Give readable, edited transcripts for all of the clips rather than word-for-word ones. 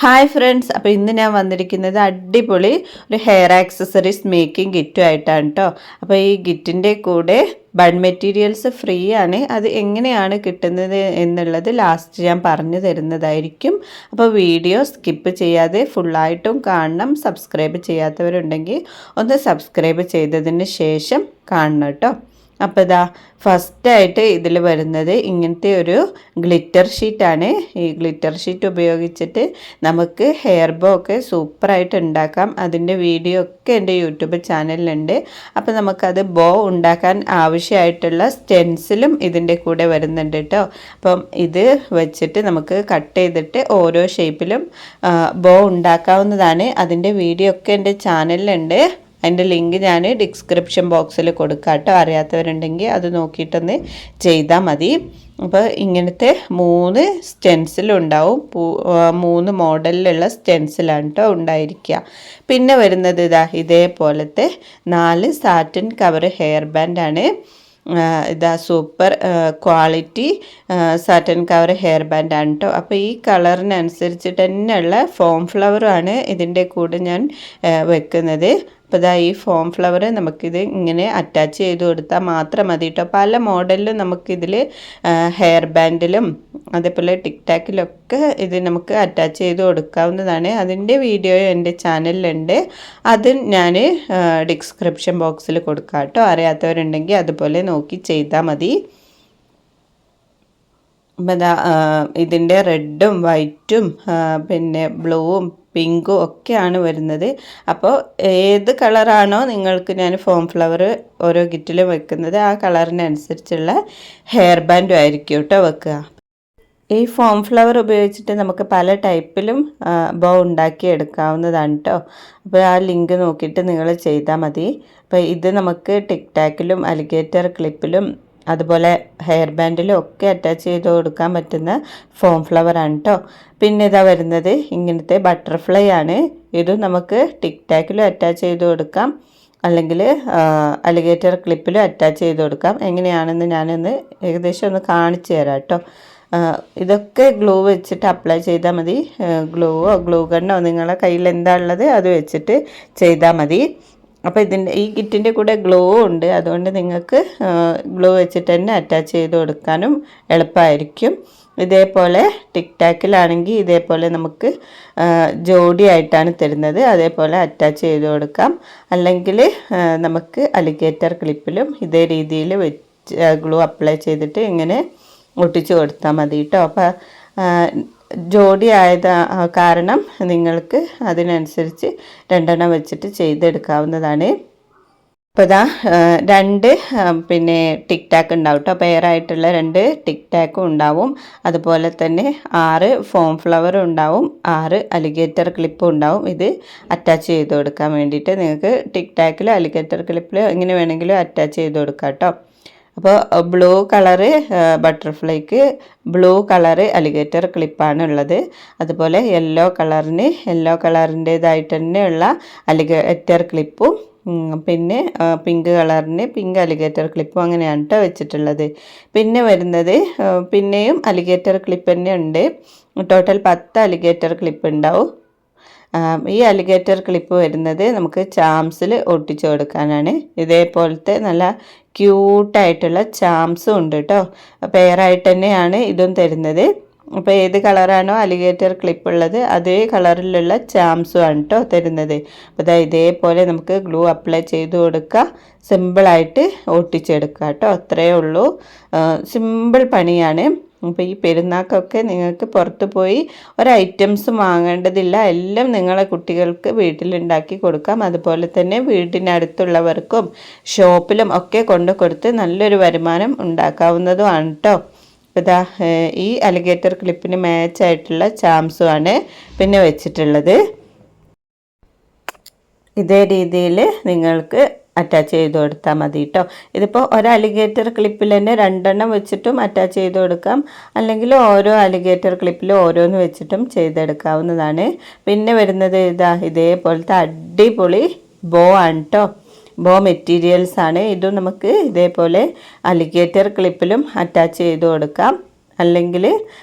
Hi friends, അപ്പോൾ ഇന്ന് ഞാൻ വന്നിരിക്കുന്നത് അടിപൊളി ഒരു ഹെയർ ആക്സസറീസ് മേക്കിംഗ് കിറ്റുമായിട്ടാണ് കേട്ടോ. അപ്പോൾ ഈ കിറ്റിൻ്റെ കൂടെ ബൺ മെറ്റീരിയൽസ് ഫ്രീ ആണ്. അത് എങ്ങനെയാണ് കിട്ടുന്നത് എന്നുള്ളത് ലാസ്റ്റ് ഞാൻ പറഞ്ഞു തരുന്നതായിരിക്കും. അപ്പോൾ വീഡിയോ സ്കിപ്പ് ചെയ്യാതെ ഫുള്ളായിട്ടും കാണണം. സബ്സ്ക്രൈബ് ചെയ്യാത്തവരുണ്ടെങ്കിൽ ഒന്ന് സബ്സ്ക്രൈബ് ചെയ്തതിന് ശേഷം കാണണം കേട്ടോ. അപ്പോൾ ഇതാ ഫസ്റ്റായിട്ട് ഇതിൽ വരുന്നത് ഇങ്ങനത്തെ ഒരു ഗ്ലിറ്റർ ഷീറ്റാണ്. ഈ ഗ്ലിറ്റർ ഷീറ്റ് ഉപയോഗിച്ചിട്ട് നമുക്ക് ഹെയർ ബോ ഒക്കെ സൂപ്പറായിട്ട് ഉണ്ടാക്കാം. അതിൻ്റെ വീഡിയോ ഒക്കെ എൻ്റെ യൂട്യൂബ് ചാനലിലുണ്ട്. അപ്പോൾ നമുക്കത് ബോ ഉണ്ടാക്കാൻ ആവശ്യമായിട്ടുള്ള സ്റ്റെൻസിലും ഇതിൻ്റെ കൂടെ വരുന്നുണ്ട് കേട്ടോ. അപ്പം ഇത് വെച്ചിട്ട് നമുക്ക് കട്ട് ചെയ്തിട്ട് ഓരോ ഷേപ്പിലും ബോ ഉണ്ടാക്കാവുന്നതാണ്. അതിൻ്റെ വീഡിയോ ഒക്കെ എൻ്റെ ചാനലിലുണ്ട്. അതിൻ്റെ ലിങ്ക് ഞാൻ ഡിസ്ക്രിപ്ഷൻ ബോക്സിൽ കൊടുക്കാം കേട്ടോ. അറിയാത്തവരുണ്ടെങ്കിൽ അത് നോക്കിയിട്ടൊന്ന് ചെയ്താൽ മതി. അപ്പോൾ ഇങ്ങനത്തെ 3 സ്റ്റെൻസിലുണ്ടാവും. 3 മോഡലിലുള്ള സ്റ്റെൻസിലാണ് കേട്ടോ ഉണ്ടായിരിക്കുക. പിന്നെ വരുന്നത് ഇതേപോലത്തെ 4 സാറ്റിൻ കവർ ഹെയർ ബാൻഡാണ്. Super quality satin cover hair ബാൻഡാണ് കേട്ടോ. അപ്പോൾ ഈ കളറിനനുസരിച്ചിട്ട് തന്നെയുള്ള ഫോം ഫ്ലവറാണ് ഇതിൻ്റെ കൂടെ ഞാൻ വെക്കുന്നത്. അപ്പോൾ ഈ ഫോം ഫ്ലവർ നമുക്കിത് ഇങ്ങനെ അറ്റാച്ച് ചെയ്ത് കൊടുത്താൽ മാത്രം മതി കേട്ടോ. പല മോഡലിലും നമുക്കിതിൽ ഹെയർ ബാൻഡിലും അതേപോലെ ടിക് ടാക്കിലൊക്കെ ഇത് നമുക്ക് അറ്റാച്ച് ചെയ്ത് കൊടുക്കാവുന്നതാണ്. അതിൻ്റെ വീഡിയോ എൻ്റെ ചാനലിലുണ്ട്. അത് ഞാൻ ഡിസ്ക്രിപ്ഷൻ ബോക്സിൽ കൊടുക്കാം കേട്ടോ. അറിയാത്തവരുണ്ടെങ്കിൽ അതുപോലെ നോക്കി ചെയ്താൽ മതി. അപ്പം ഇതിൻ്റെ റെഡും വൈറ്റും പിന്നെ ബ്ലൂവും പിങ്കും ഒക്കെയാണ് വരുന്നത്. അപ്പോൾ ഏത് കളറാണോ നിങ്ങൾക്ക് ഞാൻ ഫോം ഫ്ലവർ ഓരോ കിറ്റിലും വെക്കുന്നത് ആ കളറിനനുസരിച്ചുള്ള ഹെയർ ബാൻഡും ആയിരിക്കും കേട്ടോ വെക്കുക. ഈ ഫോം ഫ്ലവർ ഉപയോഗിച്ചിട്ട് നമുക്ക് പല ടൈപ്പിലും ബോ ഉണ്ടാക്കി എടുക്കാവുന്നതാണ് കേട്ടോ. അപ്പോൾ ആ ലിങ്ക് നോക്കിയിട്ട് നിങ്ങൾ ചെയ്താൽ മതി. അപ്പോൾ ഇത് നമുക്ക് ടിക് ടാക്കിലും അലിഗേറ്റർ ക്ലിപ്പിലും അതുപോലെ ഹെയർ ബാൻഡിലും ഒക്കെ അറ്റാച്ച് ചെയ്ത് കൊടുക്കാൻ പറ്റുന്ന ഫോം ഫ്ലവറാണ് കേട്ടോ. പിന്നെ വരുന്നത് ഇങ്ങനത്തെ ബട്ടർഫ്ലൈ ആണ്. ഇതും നമുക്ക് ടിക് ടാക്കിലും അറ്റാച്ച് ചെയ്ത് കൊടുക്കാം, അല്ലെങ്കിൽ അലിഗേറ്റർ ക്ലിപ്പിലും അറ്റാച്ച് ചെയ്ത് കൊടുക്കാം. എങ്ങനെയാണെന്ന് ഞാനൊന്ന് ഏകദേശം ഒന്ന് കാണിച്ചു തരാം കേട്ടോ. ഇതൊക്കെ ഗ്ലൂ വെച്ചിട്ട് അപ്ലൈ ചെയ്താൽ മതി. ഗ്ലൂവോ ഗ്ലൂ ഗണ്ണോ നിങ്ങളുടെ കയ്യിൽ എന്താ ഉള്ളത് അത് വെച്ചിട്ട് ചെയ്താൽ മതി. അപ്പോൾ ഈ കിറ്റിൻ്റെ കൂടെ ഗ്ലൂ ഉണ്ട്. അതുകൊണ്ട് നിങ്ങൾക്ക് ഗ്ലൂ വെച്ചിട്ട് തന്നെ അറ്റാച്ച് ചെയ്ത് കൊടുക്കാനും എളുപ്പമായിരിക്കും. ഇതേപോലെ ടിക് ടാക്കിലാണെങ്കിൽ ഇതേപോലെ നമുക്ക് ജോഡിയായിട്ടാണ് തരുന്നത്. അതേപോലെ അറ്റാച്ച് ചെയ്ത് കൊടുക്കാം. അല്ലെങ്കിൽ നമുക്ക് അലിഗേറ്റർ ക്ലിപ്പിലും ഇതേ രീതിയിൽ വെച്ച് ഗ്ലൂ അപ്ലൈ ചെയ്തിട്ട് ഇങ്ങനെ ഒട്ടിച്ച് കൊടുത്താൽ മതി കേട്ടോ. അപ്പോൾ ജോഡി ആയത് കാരണം നിങ്ങൾക്ക് അതിനനുസരിച്ച് 2 വെച്ചിട്ട് ചെയ്തെടുക്കാവുന്നതാണ്. അപ്പോൾ 2 പിന്നെ ടിക് ടാക്ക് ഉണ്ടാവും കേട്ടോ. പെയറായിട്ടുള്ള 2 ടിക് ടാക്കും ഉണ്ടാവും. അതുപോലെ തന്നെ 6 ഫോം ഫ്ലവറും ഉണ്ടാവും, 6 അലിഗേറ്റർ ക്ലിപ്പും ഉണ്ടാവും. ഇത് അറ്റാച്ച് ചെയ്ത് കൊടുക്കാൻ വേണ്ടിയിട്ട് നിങ്ങൾക്ക് ടിക് ടാക്കിലോ അലിഗേറ്റർ ക്ലിപ്പിലോ എങ്ങനെ വേണമെങ്കിലും അറ്റാച്ച് ചെയ്ത് കൊടുക്കാം കേട്ടോ. അപ്പോൾ ബ്ലൂ കളറ് ബട്ടർഫ്ലൈക്ക്, ബ്ലൂ കളറ് അലിഗേറ്റർ ക്ലിപ്പാണ് ഉള്ളത്. അതുപോലെ യെല്ലോ കളറിൻ്റേതായിട്ട് തന്നെയുള്ള അലിഗേറ്റർ ക്ലിപ്പും പിന്നെ പിങ്ക് കളറിന് പിങ്ക് അലിഗേറ്റർ ക്ലിപ്പും അങ്ങനെയാണ് കേട്ടോ വെച്ചിട്ടുള്ളത്. പിന്നെ വരുന്നത് പിന്നെയും അലിഗേറ്റർ ക്ലിപ്പ് തന്നെ ഉണ്ട്. ടോട്ടൽ 10 അലിഗേറ്റർ ക്ലിപ്പ് ഉണ്ടാവും. ഈ അലിഗേറ്റർ ക്ലിപ്പ് വരുന്നത് നമുക്ക് ചാംസിൽ ഒട്ടിച്ചു കൊടുക്കാനാണ്. ഇതേപോലത്തെ നല്ല ക്യൂട്ടായിട്ടുള്ള ചാംസും ഉണ്ട് കേട്ടോ. പെയറായിട്ട് തന്നെയാണ് ഇതും തരുന്നത്. അപ്പോൾ ഏത് കളറാണോ അലിഗേറ്റർ ക്ലിപ്പ് ഉള്ളത് അതേ കളറിലുള്ള ചാംസും ആണ് കേട്ടോ തരുന്നത്. അപ്പോൾ ഇതേപോലെ നമുക്ക് ഗ്ലൂ അപ്ലൈ ചെയ്ത് കൊടുക്കുക. സിമ്പിളായിട്ട് ഒട്ടിച്ചെടുക്കുക കേട്ടോ. അത്രയേ ഉള്ളൂ. സിമ്പിൾ പണിയാണ്. അപ്പോൾ ഈ പെരുന്നാൾക്കൊക്കെ നിങ്ങൾക്ക് പുറത്ത് പോയി ഒരു ഐറ്റംസും വാങ്ങേണ്ടതില്ല. എല്ലാം നിങ്ങളെ കുട്ടികൾക്ക് വീട്ടിലുണ്ടാക്കി കൊടുക്കാം. അതുപോലെ തന്നെ വീടിനടുത്തുള്ളവർക്കും ഷോപ്പിലും ഒക്കെ കൊണ്ടു കൊടുത്ത് നല്ലൊരു വരുമാനം ഉണ്ടാക്കാവുന്നതുമാണ് കേട്ടോ. അപ്പോൾ ഈ അലിഗേറ്റർ ക്ലിപ്പിന് മാച്ചായിട്ടുള്ള ചാംസുമാണ് പിന്നെ വെച്ചിട്ടുള്ളത്. ഇതേ രീതിയിൽ നിങ്ങൾക്ക് അറ്റാച്ച് ചെയ്ത് കൊടുത്താൽ മതി കേട്ടോ. ഇതിപ്പോൾ ഒരു അലിഗേറ്റർ ക്ലിപ്പിൽ തന്നെ 2 വെച്ചിട്ടും അറ്റാച്ച് ചെയ്ത് കൊടുക്കാം, അല്ലെങ്കിൽ ഓരോ അലിഗേറ്റർ ക്ലിപ്പിലും ഓരോന്ന് വെച്ചിട്ടും ചെയ്തെടുക്കാവുന്നതാണ്. പിന്നെ വരുന്നത് ഇതേപോലത്തെ അടിപൊളി ബോ ആണ് കേട്ടോ. ബോ മെറ്റീരിയൽസ് ആണ്. ഇതും നമുക്ക് ഇതേപോലെ അലിഗേറ്റർ ക്ലിപ്പിലും അറ്റാച്ച് ചെയ്ത് കൊടുക്കാം, അല്ലെങ്കിൽ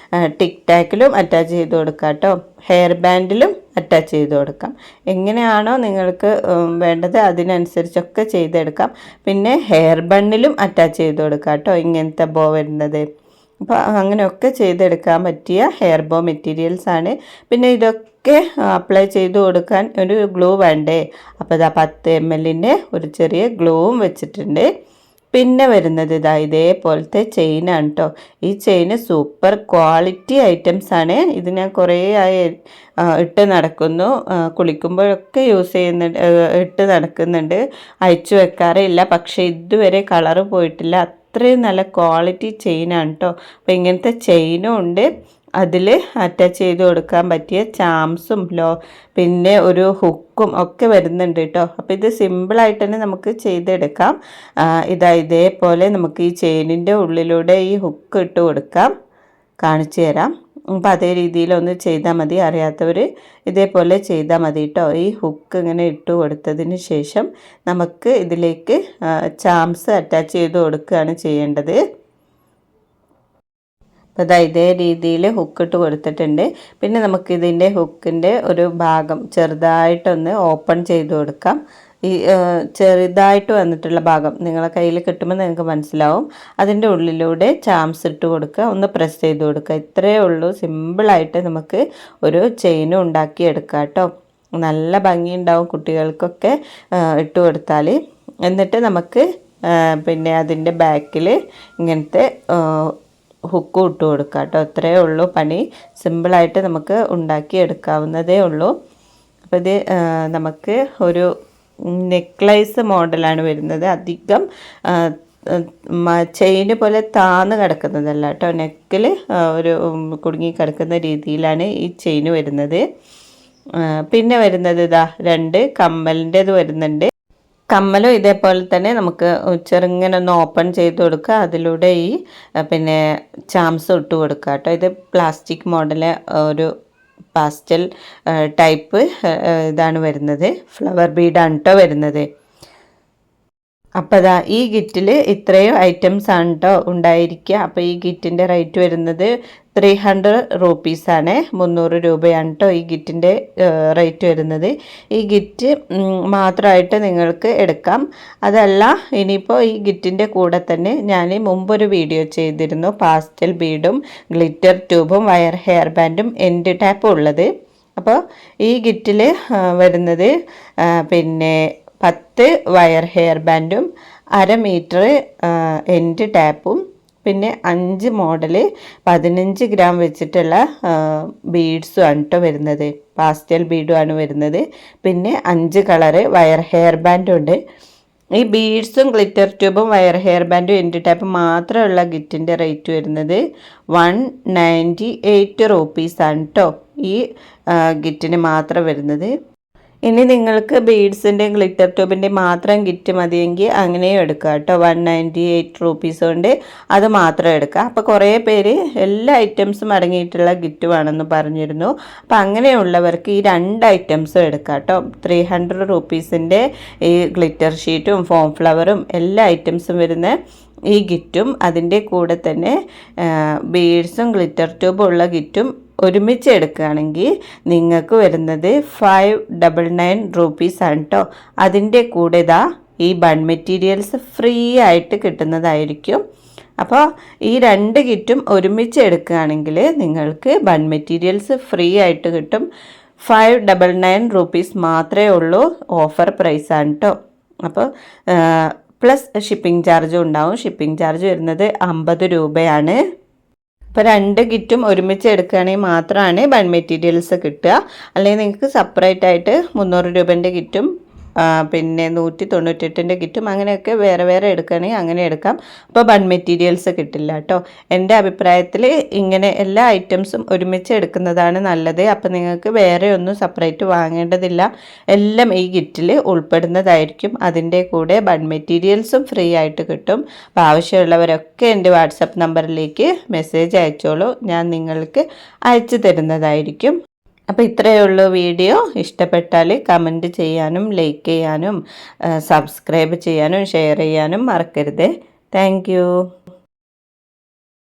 ടിക് ടാക്കിലും അറ്റാച്ച് ചെയ്ത് കൊടുക്കാം കേട്ടോ. ഹെയർ ബാൻഡിലും അറ്റാച്ച് ചെയ്ത് കൊടുക്കാം. എങ്ങനെയാണോ നിങ്ങൾക്ക് വേണ്ടത് അതിനനുസരിച്ചൊക്കെ ചെയ്തെടുക്കാം. പിന്നെ ഹെയർ ബണ്ണിലും അറ്റാച്ച് ചെയ്ത് കൊടുക്കാം കേട്ടോ, ഇങ്ങനത്തെ ബോ വരുന്നത്. അപ്പോൾ അങ്ങനെയൊക്കെ ചെയ്തെടുക്കാൻ പറ്റിയ ഹെയർ ബോ മെറ്റീരിയൽസ് ആണ്. പിന്നെ ഇതൊക്കെ അപ്ലൈ ചെയ്ത് കൊടുക്കാൻ ഒരു ഗ്ലൂ വേണ്ടേ. അപ്പോൾ ഇതാ 10 ml ഒരു ചെറിയ ഗ്ലൂവും വെച്ചിട്ടുണ്ട്. പിന്നെ വരുന്നത് ഇതേപോലത്തെ ചെയിനാണ് കേട്ടോ. ഈ ചെയിന് സൂപ്പർ ക്വാളിറ്റി ഐറ്റംസ് ആണ്. ഇത് ഞാൻ കുറേ ആയി ഇട്ട് നടക്കുന്നു, കുളിക്കുമ്പോഴൊക്കെ യൂസ് ചെയ്യുന്നുണ്ട്, ഇട്ട് നടക്കുന്നുണ്ട്, അയച്ചു വെക്കാറില്ല. പക്ഷേ ഇതുവരെ കളറ് പോയിട്ടില്ല. അത്രയും നല്ല ക്വാളിറ്റി ചെയിനാണ് കേട്ടോ. അപ്പോൾ ഇങ്ങനത്തെ ചെയിനും ഉണ്ട്. അതിൽ അറ്റാച്ച് ചെയ്ത് കൊടുക്കാൻ പറ്റിയ ചാംസും പിന്നെ ഒരു ഹുക്കും ഒക്കെ വരുന്നുണ്ട് കേട്ടോ. അപ്പോൾ ഇത് സിമ്പിളായിട്ട് തന്നെ നമുക്ക് ചെയ്തെടുക്കാം. ഇതേപോലെ നമുക്ക് ഈ ചെയിനിൻ്റെ ഉള്ളിലൂടെ ഈ ഹുക്ക് ഇട്ട് കൊടുക്കാം. കാണിച്ചു തരാം. അപ്പോൾ അതേ രീതിയിലൊന്ന് ചെയ്താൽ മതി. അറിയാത്തവർ ഇതേപോലെ ചെയ്താൽ മതി കേട്ടോ. ഈ ഹുക്ക് ഇങ്ങനെ ഇട്ട് കൊടുത്തതിന് ശേഷം നമുക്ക് ഇതിലേക്ക് ചാംസ് അറ്റാച്ച് ചെയ്ത് കൊടുക്കുകയാണ് ചെയ്യേണ്ടത്. അപ്പോൾ ഇതേ രീതിയിൽ ഹുക്കിട്ട് കൊടുത്തിട്ടുണ്ട്. പിന്നെ നമുക്കിതിൻ്റെ ഹുക്കിൻ്റെ ഒരു ഭാഗം ചെറുതായിട്ടൊന്ന് ഓപ്പൺ ചെയ്ത് കൊടുക്കാം. ഈ ചെറുതായിട്ട് വന്നിട്ടുള്ള ഭാഗം നിങ്ങളെ കയ്യിൽ കിട്ടുമ്പോൾ നിങ്ങൾക്ക് മനസ്സിലാവും. അതിൻ്റെ ഉള്ളിലൂടെ ചാംസ് ഇട്ട് കൊടുക്കുക, ഒന്ന് പ്രസ് ചെയ്ത് കൊടുക്കുക. ഇത്രയേ ഉള്ളൂ. സിമ്പിളായിട്ട് നമുക്ക് ഒരു ചെയിനും ഉണ്ടാക്കിയെടുക്കാം കേട്ടോ. നല്ല ഭംഗിയുണ്ടാവും കുട്ടികൾക്കൊക്കെ ഇട്ട് കൊടുത്താൽ. എന്നിട്ട് നമുക്ക് പിന്നെ അതിൻ്റെ ബാക്കിൽ ഇങ്ങനത്തെ ഹുക്കും ഇട്ട് കൊടുക്കുക കേട്ടോ. ഇത്രയേ ഉള്ളൂ പണി. സിമ്പിളായിട്ട് നമുക്ക് ഉണ്ടാക്കി എടുക്കാവുന്നതേ ഉള്ളൂ. അപ്പോൾ ഇത് നമുക്ക് ഒരു നെക്ലൈസ് മോഡലാണ് വരുന്നത്. അധികം ചെയിന് പോലെ താന്ന് കിടക്കുന്നതല്ല കേട്ടോ. നെക്കിൽ ഒരു കുടുങ്ങി കിടക്കുന്ന രീതിയിലാണ് ഈ ചെയിന് വരുന്നത്. പിന്നെ വരുന്നത് 2 കമ്മലിൻ്റെത് വരുന്നുണ്ട്. കമ്മലും ഇതേപോലെ തന്നെ നമുക്ക് ചെറുങ്ങനെ ഒന്ന് ഓപ്പൺ ചെയ്ത് കൊടുക്കുക. അതിലൂടെ ഈ പിന്നെ ചാംസ് ഇട്ട് കൊടുക്കുക കേട്ടോ. ഇത് പ്ലാസ്റ്റിക് മോഡല് ഒരു പാസ്റ്റൽ ടൈപ്പ് ഇതാണ് വരുന്നത്. ഫ്ലവർ ബീഡാണ് കേട്ടോ വരുന്നത്. അപ്പോൾ ഈ കിറ്റിൽ ഇത്രയും ഐറ്റംസ് ആണ് കേട്ടോ ഉണ്ടായിരിക്കുക. അപ്പോൾ ഈ കിറ്റിൻ്റെ റേറ്റ് വരുന്നത് 300 റുപ്പീസാണ്. 300 രൂപയാണ് കേട്ടോ ഈ കിറ്റിൻ്റെ റേറ്റ് വരുന്നത്. ഈ കിറ്റ് മാത്രമായിട്ട് നിങ്ങൾക്ക് എടുക്കാം. അതല്ല ഇനിയിപ്പോൾ ഈ കിറ്റിൻ്റെ കൂടെ തന്നെ ഞാൻ മുമ്പൊരു വീഡിയോ ചെയ്തിരുന്നു, പാസ്റ്റൽ ബീഡും ഗ്ലിറ്റർ ട്യൂബും വയർ ഹെയർ ബാൻഡും എൻഡ് ടാപ്പും ഉള്ളത്. അപ്പോൾ ഈ കിറ്റിൽ വരുന്നത് പിന്നെ 10 വയർ ഹെയർ ബാൻഡും 1/2 മീറ്റർ എൻഡ് ടാപ്പും പിന്നെ 5 മോഡല് 15 ഗ്രാം വെച്ചിട്ടുള്ള ബീഡ്സും ആണ് കേട്ടോ വരുന്നത്. പാസ്റ്റൽ ബീഡും ആണ് വരുന്നത്. പിന്നെ 5 കളറ് വയർ ഹെയർ ബാൻഡും ഉണ്ട്. ഈ ബീഡ്സും ഗ്ലിറ്റർ ട്യൂബും വയർ ഹെയർ ബാൻഡും എൻഡ് ടാപ്പും മാത്രമുള്ള ഗിറ്റിൻ്റെ റേറ്റ് വരുന്നത് 198 റുപ്പീസാണ് കേട്ടോ ഈ ഗിറ്റിന് മാത്രം വരുന്നത്. ഇനി നിങ്ങൾക്ക് ബീഡ്സിൻ്റെയും ഗ്ലിറ്റർ ട്യൂബിൻ്റെയും മാത്രം കിറ്റ് മതിയെങ്കിൽ അങ്ങനെയും എടുക്കുക കേട്ടോ. 198 റുപ്പീസ് കൊണ്ട് അത് മാത്രം എടുക്കുക. അപ്പോൾ കുറേ പേര് എല്ലാ ഐറ്റംസും അടങ്ങിയിട്ടുള്ള കിറ്റ് വേണമെന്ന് പറഞ്ഞിരുന്നു. അപ്പോൾ അങ്ങനെയുള്ളവർക്ക് ഈ 2 ഐറ്റംസും എടുക്കുക കേട്ടോ. 300 റുപ്പീസിൻ്റെ ഈ ഗ്ലിറ്റർ ഷീറ്റും ഫോം ഫ്ലവറും എല്ലാ ഐറ്റംസും വരുന്ന ഈ കിറ്റും അതിൻ്റെ കൂടെ തന്നെ ബീഡ്സും ഗ്ലിറ്റർ ട്യൂബും ഉള്ള കിറ്റും ഒരുമിച്ച് എടുക്കുകയാണെങ്കിൽ നിങ്ങൾക്ക് വരുന്നത് 599 റുപ്പീസാണ് കേട്ടോ. അതിൻ്റെ കൂടെ ഈ ബൺ മെറ്റീരിയൽസ് ഫ്രീ ആയിട്ട് കിട്ടുന്നതായിരിക്കും. അപ്പോൾ ഈ 2 കിറ്റും ഒരുമിച്ച് എടുക്കുകയാണെങ്കിൽ നിങ്ങൾക്ക് ബൺ മെറ്റീരിയൽസ് ഫ്രീ ആയിട്ട് കിട്ടും. 599 റുപ്പീസ് മാത്രമേ ഉള്ളൂ. ഓഫർ പ്രൈസാണ് കേട്ടോ. അപ്പോൾ പ്ലസ് ഷിപ്പിംഗ് ചാർജും ഉണ്ടാവും. ഷിപ്പിംഗ് ചാർജ് വരുന്നത് 50 രൂപയാണ്. അപ്പോൾ 2 കിറ്റും ഒരുമിച്ച് എടുക്കുകയാണെങ്കിൽ മാത്രമാണ് ബൺ മെറ്റീരിയൽസ് കിട്ടുക. അല്ലെങ്കിൽ നിങ്ങൾക്ക് സെപ്പറേറ്റ് ആയിട്ട് 300 രൂപേൻ്റെ കിറ്റും പിന്നെ 198ൻ്റെ കിറ്റും അങ്ങനെയൊക്കെ വേറെ വേറെ എടുക്കുകയാണെങ്കിൽ അങ്ങനെ എടുക്കാം. അപ്പോൾ ബൺ മെറ്റീരിയൽസ് കിട്ടില്ല കേട്ടോ. എൻ്റെ അഭിപ്രായത്തിൽ ഇങ്ങനെ എല്ലാ ഐറ്റംസും ഒരുമിച്ച് എടുക്കുന്നതാണ് നല്ലത്. അപ്പോൾ നിങ്ങൾക്ക് വേറെ ഒന്നും സെപ്പറേറ്റ് വാങ്ങേണ്ടതില്ല. എല്ലാം ഈ കിറ്റിൽ ഉൾപ്പെടുന്നതായിരിക്കും. അതിൻ്റെ കൂടെ ബൺ മെറ്റീരിയൽസും ഫ്രീ ആയിട്ട് കിട്ടും. അപ്പോൾ ആവശ്യമുള്ളവരൊക്കെ എൻ്റെ വാട്സപ്പ് നമ്പറിലേക്ക് മെസ്സേജ് അയച്ചോളൂ. ഞാൻ നിങ്ങൾക്ക് അയച്ചു തരുന്നതായിരിക്കും. അപ്പോൾ ഇത്രയേ ഉള്ളൂ വീഡിയോ. ഇഷ്ടപ്പെട്ടാൽ കമൻറ്റ് ചെയ്യാനും ലൈക്ക് ചെയ്യാനും സബ്സ്ക്രൈബ് ചെയ്യാനും ഷെയർ ചെയ്യാനും മറക്കരുത്. താങ്ക്